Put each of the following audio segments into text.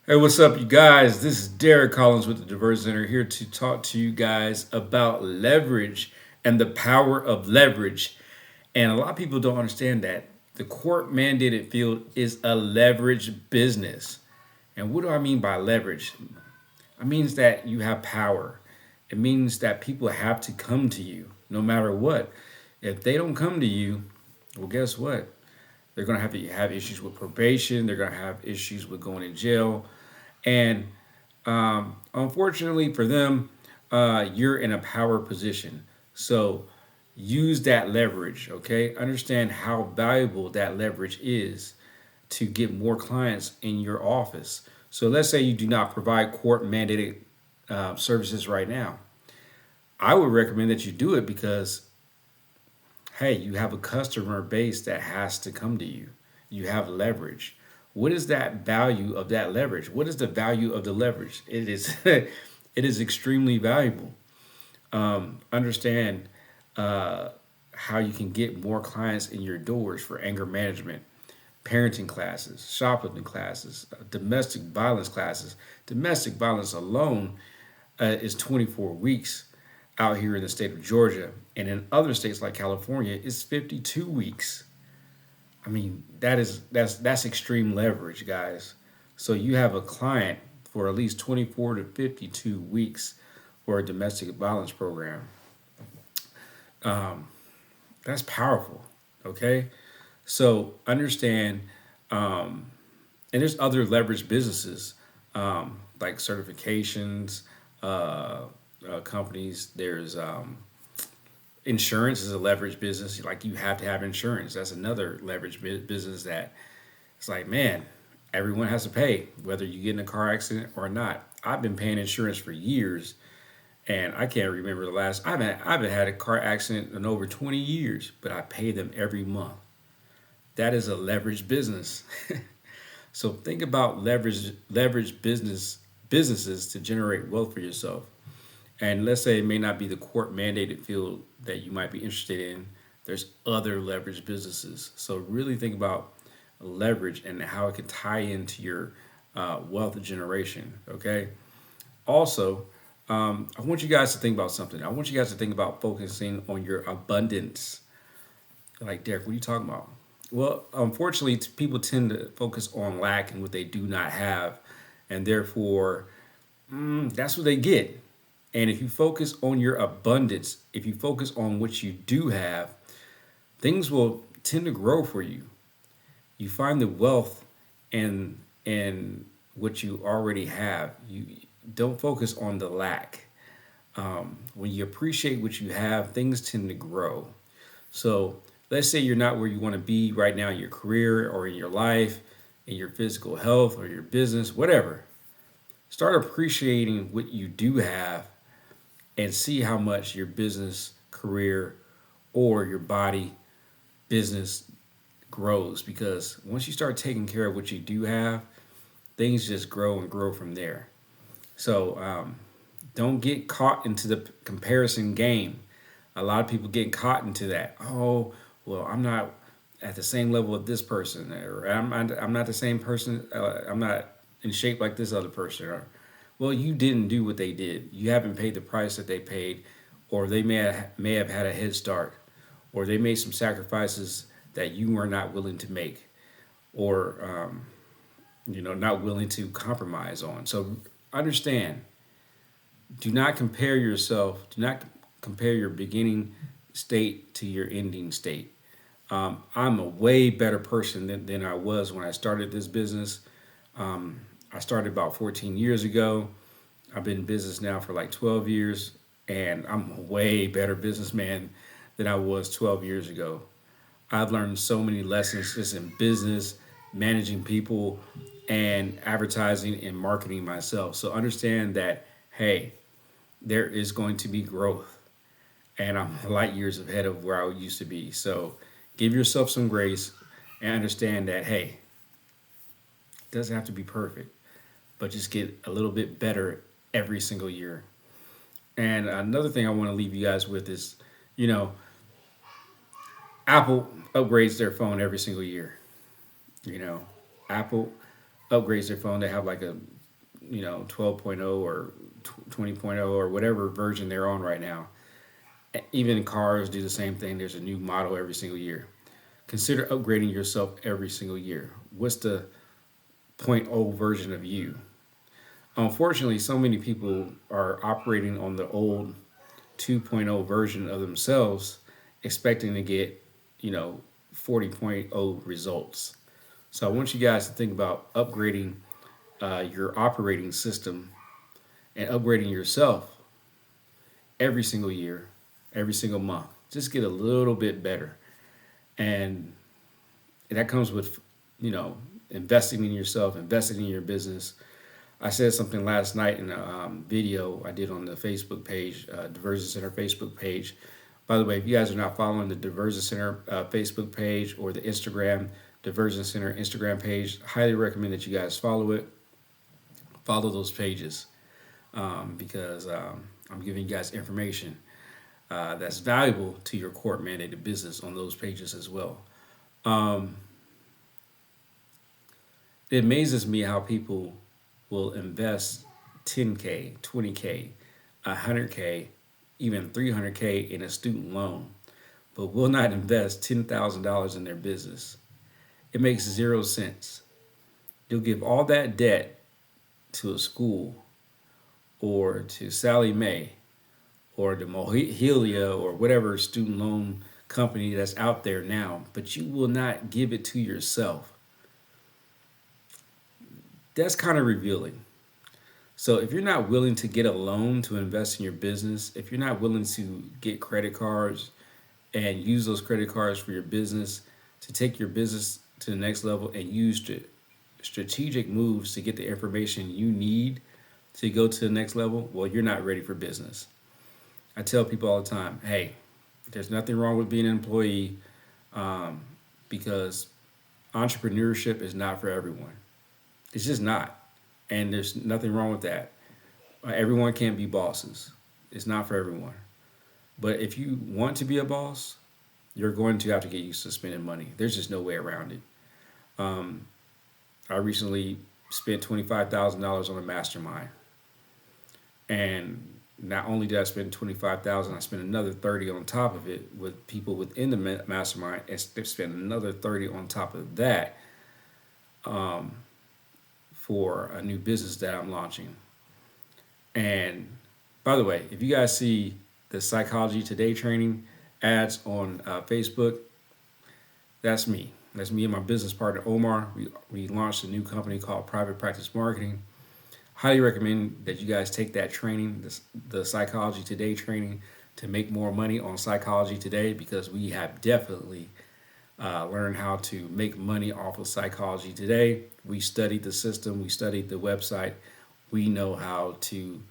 Hey, what's up, you guys? This is Derek Collins with the Diversion Center here to talk to you guys about leverage and the power of leverage. And a lot of people don't understand that the court mandated field is a leverage business. And what do I mean by leverage? It means that you have power. It means that people have to come to you no matter what. If they don't come to you, well, guess what? They're going to have issues with probation. They're going to have issues with going to jail. And unfortunately for them, you're in a power position. So use that leverage, okay? Understand how valuable that leverage is to get more clients in your office. So let's say you do not provide court mandated services right now. I would recommend that you do it because, hey, you have a customer base that has to come to you. You have leverage. What is that value of that leverage? What is the value of the leverage? It is, it is extremely valuable. Understand how you can get more clients in your doors for anger management, parenting classes, shoplifting classes, domestic violence classes. Domestic violence alone is 24 weeks out here in the state of Georgia, and in other states like California, it's 52 weeks. I mean, that's extreme leverage, guys. So you have a client for at least 24 to 52 weeks for a domestic violence program. That's powerful. Okay, so understand, and there's other leverage businesses like certifications, companies. There's insurance is a leverage business. Like you have to have insurance. That's another leverage business that it's like, man, everyone has to pay whether you get in a car accident or not. I've been paying insurance for years, and I can't remember the last. I haven't had a car accident in over 20 years, but I pay them every month. That is a leverage business. So think about leverage businesses to generate wealth for yourself. And let's say it may not be the court mandated field that you might be interested in. There's other leverage businesses. So really think about leverage and how it can tie into your wealth generation. Okay. Also, I want you guys to think about something. I want you guys to think about focusing on your abundance. Like, Derek, what are you talking about? Well, unfortunately, people tend to focus on lack and what they do not have, and therefore, that's what they get. And if you focus on your abundance, if you focus on what you do have, things will tend to grow for you. You find the wealth in what you already have. You don't focus on the lack. When you appreciate what you have, things tend to grow. So let's say you're not where you want to be right now in your career or in your life, in your physical health or your business, whatever. Start appreciating what you do have and see how much your business, career, or your body, business grows. Because once you start taking care of what you do have, things just grow and grow from there. So don't get caught into the comparison game. A lot of people get caught into that. Oh, well, I'm not at the same level of this person, or I'm not the same person. I'm not in shape like this other person. Or, well, you didn't do what they did. You haven't paid the price that they paid, or they may have had a head start, or they made some sacrifices that you were not willing to make, or not willing to compromise on. So understand, do not compare yourself, do not compare your beginning state to your ending state. I'm a way better person than I was when I started this business. I started about 14 years ago. I've been in business now for like 12 years, and I'm a way better businessman than I was 12 years ago. I've learned so many lessons just in business, managing people, and advertising and marketing myself. So understand that, hey, there is going to be growth, and I'm light years ahead of where I used to be. So give yourself some grace and understand that, hey, it doesn't have to be perfect, but just get a little bit better every single year. And another thing I want to leave you guys with is, you know, Apple upgrades their phone every single year. You know, Apple upgrades their phone. They have like a 12.0 or 20.0 or whatever version they're on right now. Even cars do the same thing. There's a new model every single year. Consider upgrading yourself every single year. What's the zero point 0.0 version of you? Unfortunately, so many people are operating on the old 2.0 version of themselves, expecting to get, you know, 40.0 results. So I want you guys to think about upgrading your operating system and upgrading yourself every single year, every single month. Just get a little bit better. And that comes with, you know, investing in yourself, investing in your business. I said something last night in a video I did on the Facebook page, Diversion Center Facebook page. By the way, if you guys are not following the Diversion Center Facebook page or the Instagram Diversion Center Instagram page, highly recommend that you guys follow it. Follow those pages because I'm giving you guys information that's valuable to your court mandated business on those pages as well. Um, it amazes me how people will invest 10K, 20K, 100K, even 300K in a student loan, but will not invest $10,000 in their business. It makes 0 sense. You'll give all that debt to a school or to Sally Mae or to Mohelia or whatever student loan company that's out there now, but you will not give it to yourself. That's kind of revealing. So if you're not willing to get a loan to invest in your business, if you're not willing to get credit cards and use those credit cards for your business to take your business to the next level and use strategic moves to get the information you need to go to the next level, well, you're not ready for business. I tell people all the time, hey, there's nothing wrong with being an employee because entrepreneurship is not for everyone. It's just not. And there's nothing wrong with that. Everyone can't be bosses. It's not for everyone. But if you want to be a boss, you're going to have to get used to spending money. There's just no way around it. I recently spent $25,000 on a mastermind. And not only did I spend 25,000, I spent another 30 on top of it with people within the mastermind, and spent another 30 on top of that for a new business that I'm launching. And by the way, if you guys see the Psychology Today training ads on Facebook, that's me. That's me and my business partner Omar. We launched a new company called Private Practice Marketing. Highly recommend that you guys take that training, the Psychology Today training, to make more money on Psychology Today, because we have definitely learned how to make money off of Psychology Today. We studied the system, we studied the website, we know how to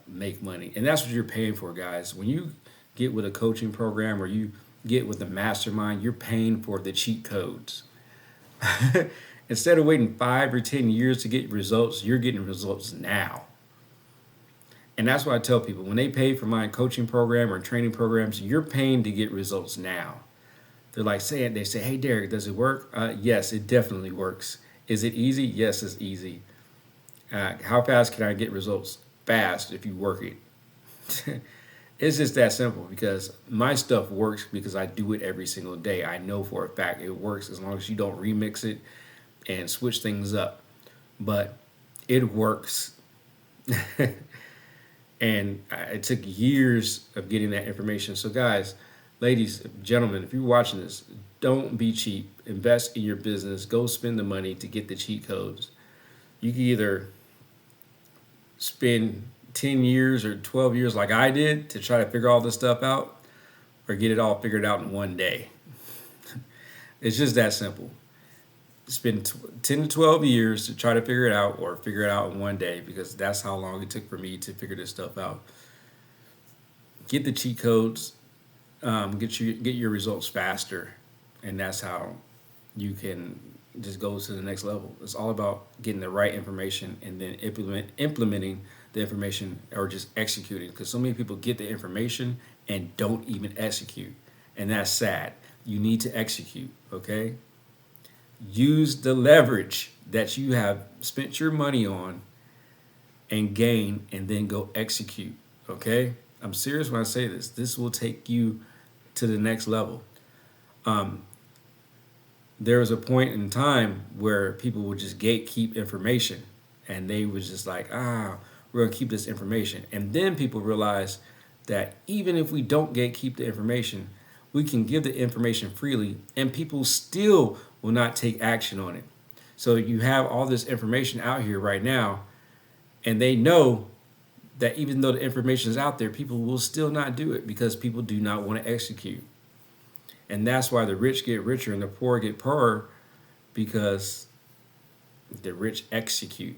make money. And that's what you're paying for, guys. When you get with a coaching program or you get with a mastermind, you're paying for the cheat codes. Instead of waiting 5 or 10 years to get results, you're getting results now. And that's what I tell people. When they pay for my coaching program or training programs, you're paying to get results now. They're like they say, hey, Derek, does it work? Yes, it definitely works. Is it easy? Yes, it's easy. How fast can I get results? Fast if you work it. It's just that simple, because my stuff works because I do it every single day. I know for a fact it works as long as you don't remix it and switch things up. But it works. And it took years of getting that information. So guys, ladies, gentlemen, if you're watching this, don't be cheap. Invest in your business. Go spend the money to get the cheat codes. You can either spend 10 years or 12 years like I did to try to figure all this stuff out, or get it all figured out in one day. It's just that simple. Spend 10 to 12 years to try to figure it out, or figure it out in one day, because that's how long it took for me to figure this stuff out. Get the cheat codes, get your results faster, and that's how you can just go to the next level. It's all about getting the right information and then implementing the information, or just executing, because so many people get the information and don't even execute, and that's sad. You need to execute, okay? Use the leverage. that you have spent your money on and gain and then go execute. Okay? I'm serious when I say this. This will take you to the next level. There was a point in time where people would just gatekeep information and they was just like, we're gonna keep this information. And then people realized that even if we don't gatekeep the information, we can give the information freely and people still will not take action on it. So you have all this information out here right now, and they know that even though the information is out there, people will still not do it because people do not want to execute. And that's why the rich get richer and the poor get poorer, because the rich execute.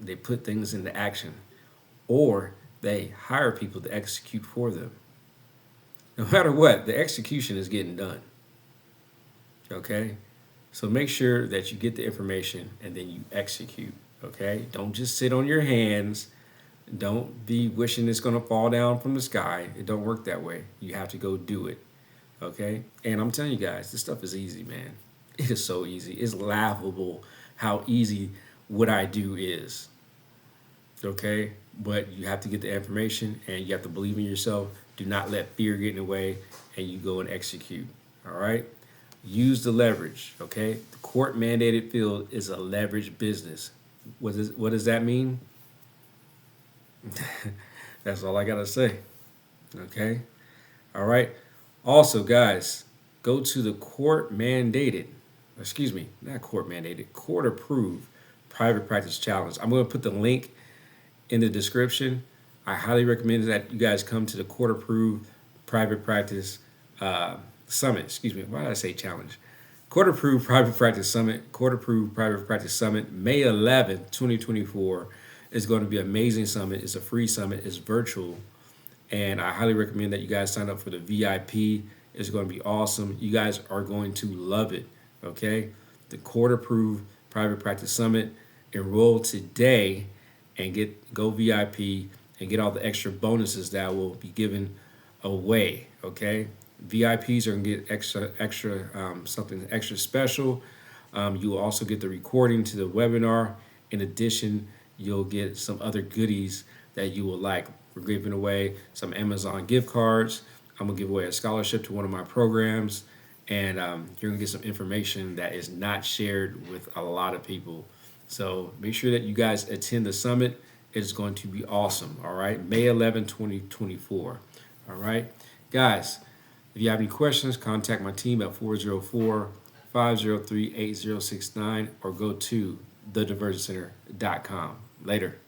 They put things into action, or they hire people to execute for them. No matter what, the execution is getting done. Okay? So make sure that you get the information and then you execute. Okay? Don't just sit on your hands. Don't be wishing it's going to fall down from the sky. It don't work that way. You have to go do it. Okay? And I'm telling you guys, this stuff is easy, man. It is so easy. It's laughable how easy what I do is. Okay? But you have to get the information and you have to believe in yourself. Do not let fear get in the way, and you go and execute. All right? Use the leverage. Okay? The court mandated field is a leverage business. What does that mean? That's all I got to say. Okay? All right? Also, guys, go to the court approved private practice challenge. I'm going to put the link in the description. I highly recommend that you guys come to the court approved private practice summit. Why did I say challenge? Court approved private practice summit. Court approved private practice summit. May 11th, 2024 is going to be an amazing summit. It's a free summit. It's virtual. And I highly recommend that you guys sign up for the VIP. It's going to be awesome. You guys are going to love it. Okay? The court approved private practice summit. Enroll today and go VIP and get all the extra bonuses that will be given away. Okay? VIPs are going to get something extra special. You will also get the recording to the webinar. In addition, you'll get some other goodies that you will like. We're giving away some Amazon gift cards. I'm going to give away a scholarship to one of my programs. And you're going to get some information that is not shared with a lot of people. So make sure that you guys attend the summit. It's going to be awesome. All right. May 11, 2024. All right. Guys, if you have any questions, contact my team at 404-503-8069 or go to thediversioncenter.com. Later.